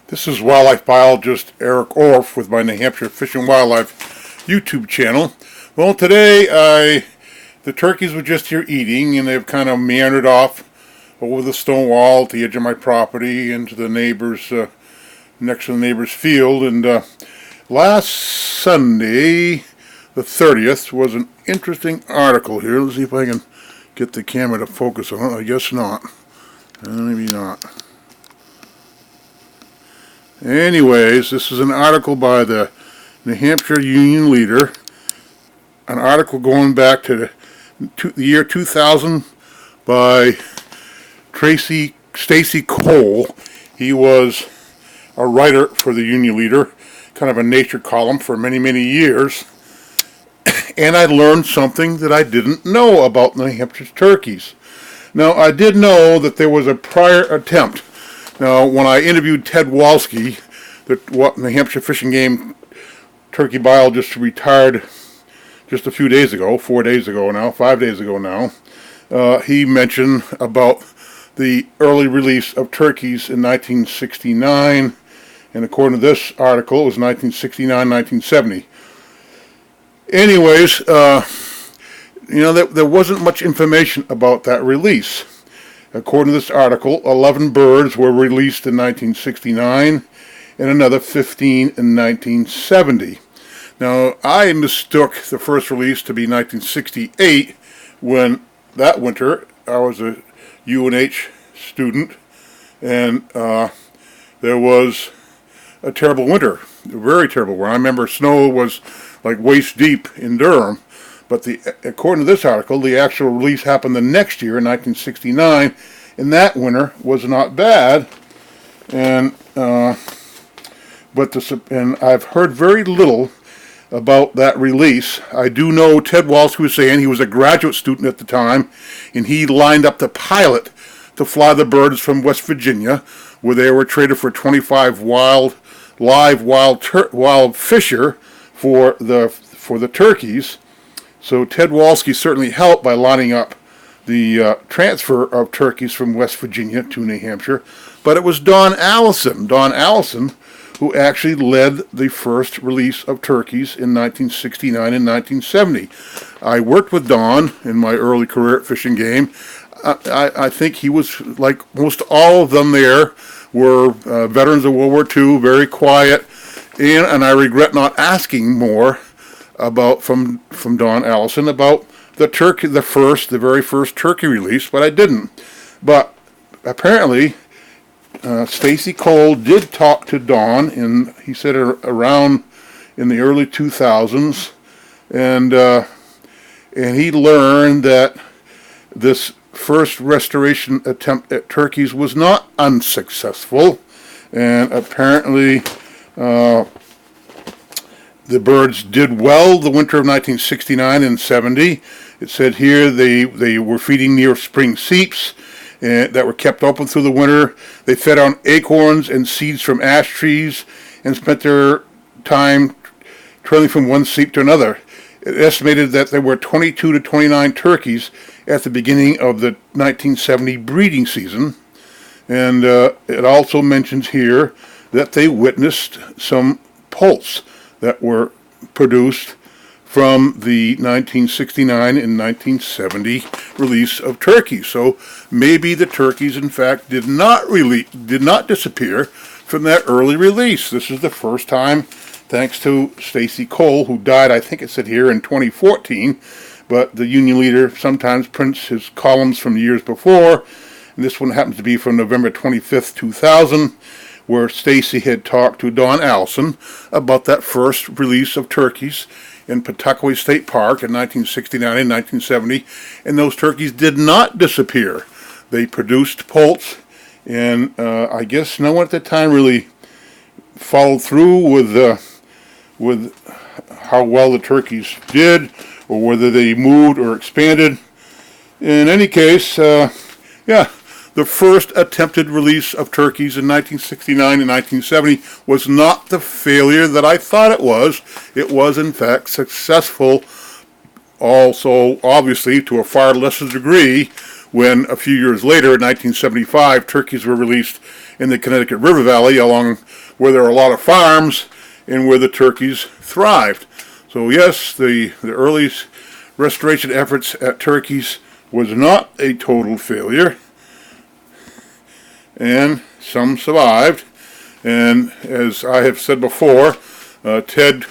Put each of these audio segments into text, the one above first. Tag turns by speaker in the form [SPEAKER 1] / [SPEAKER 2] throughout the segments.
[SPEAKER 1] This is wildlife biologist Eric Orff with my New Hampshire Fish and Wildlife YouTube channel. Well, today the turkeys were just here eating, and they've kind of meandered off over the stone wall at the edge of my property into the neighbor's, next to the neighbor's field. And last Sunday, the 30th, was an interesting article here. Let's see if I can get the camera to focus on it. I guess not. Maybe not. Anyways, this is an article by the New Hampshire Union Leader, an article going back to the year 2000 by Stacey Cole. He was a writer for the Union Leader, kind of a nature column for many, many years, and I learned something that I didn't know about New Hampshire's turkeys. Now, I did know that there was a prior attempt. Now, when I interviewed Ted Walski, the New Hampshire Fish and Game turkey biologist who retired just a few days ago, 5 days ago now, he mentioned about the early release of turkeys in 1969, and according to this article, it was 1969-1970. Anyways, there wasn't much information about that release. According to this article, 11 birds were released in 1969 and another 15 in 1970. Now, I mistook the first release to be 1968 when that winter I was a UNH student, and there was a terrible winter, a very terrible winter. I remember snow was like waist deep in Durham. But according to this article, the actual release happened the next year in 1969, and that winter was not bad. And I've heard very little about that release. I do know Ted Walski was saying he was a graduate student at the time, and he lined up the pilot to fly the birds from West Virginia, where they were traded for 25 wild fisher for the turkeys. So Ted Walski certainly helped by lining up the transfer of turkeys from West Virginia to New Hampshire. But it was Don Alison, who actually led the first release of turkeys in 1969 and 1970. I worked with Don in my early career at Fish and Game. I think he was, like most all of them there, were veterans of World War II, very quiet, and I regret not asking more about from Don Alison about the very first turkey release, but I didn't. But apparently, Stacey Cole did talk to Don, and he said around in the early 2000s, and he learned that this first restoration attempt at turkeys was not unsuccessful, and apparently the birds did well the winter of 1969 and 70. It said here they were feeding near spring seeps that were kept open through the winter. They fed on acorns and seeds from ash trees and spent their time trailing from one seep to another. It estimated that there were 22 to 29 turkeys at the beginning of the 1970 breeding season. And it also mentions here that they witnessed some polts that were produced from the 1969 and 1970 release of turkeys. So maybe the turkeys, in fact, did not disappear from that early release. This is the first time, thanks to Stacey Cole, who died, I think it said here, in 2014. But the Union Leader sometimes prints his columns from years before, and this one happens to be from November 25th, 2000, where Stacey had talked to Don Alison about that first release of turkeys in Pawtuckaway State Park in 1969 and 1970, and those turkeys did not disappear. They produced polts, and I guess no one at the time really followed through with how well the turkeys did, or whether they moved or expanded. In any case, the first attempted release of turkeys in 1969 and 1970 was not the failure that I thought it was. It was, in fact, successful, also, obviously, to a far lesser degree, when a few years later, in 1975, turkeys were released in the Connecticut River Valley, along where there are a lot of farms and where the turkeys thrived. So yes, the early restoration efforts at turkeys was not a total failure, and some survived. And as I have said before, Ted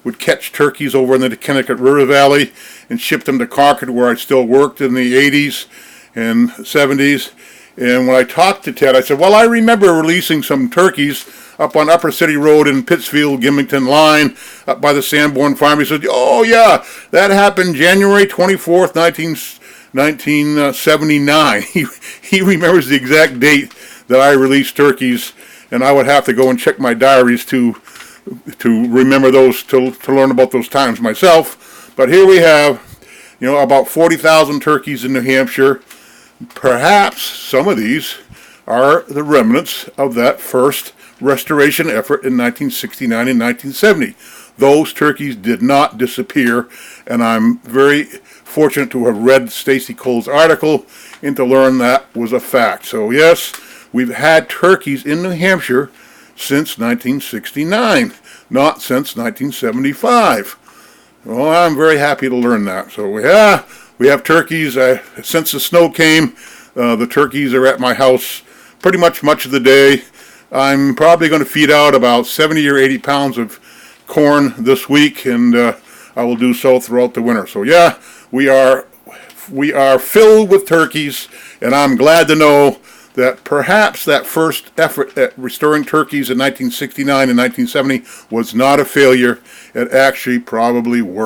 [SPEAKER 1] would catch turkeys over in the Connecticut River Valley and ship them to Concord, where I still worked in the 80s and 70s. And when I talked to Ted, I said, well, I remember releasing some turkeys up on Upper City Road in Pittsfield, Gilmington line, up by the Sanborn Farm. He said, oh yeah, that happened January 24th, 1979. He remembers the exact date that I released turkeys, and I would have to go and check my diaries to remember those, to learn about those times myself. But here we have, about 40,000 turkeys in New Hampshire. Perhaps some of these are the remnants of that first restoration effort in 1969 and 1970. Those turkeys did not disappear, and I'm very fortunate to have read Stacey Cole's article and to learn that was a fact. So yes, we've had turkeys in New Hampshire since 1969, not since 1975. Well, I'm very happy to learn that. So yeah, we have turkeys. Since the snow came, the turkeys are at my house pretty much of the day. I'm probably going to feed out about 70 or 80 pounds of corn this week, and I will do so throughout the winter. So yeah, we are filled with turkeys, and I'm glad to know that perhaps that first effort at restoring turkeys in 1969 and 1970 was not a failure. It actually probably worked.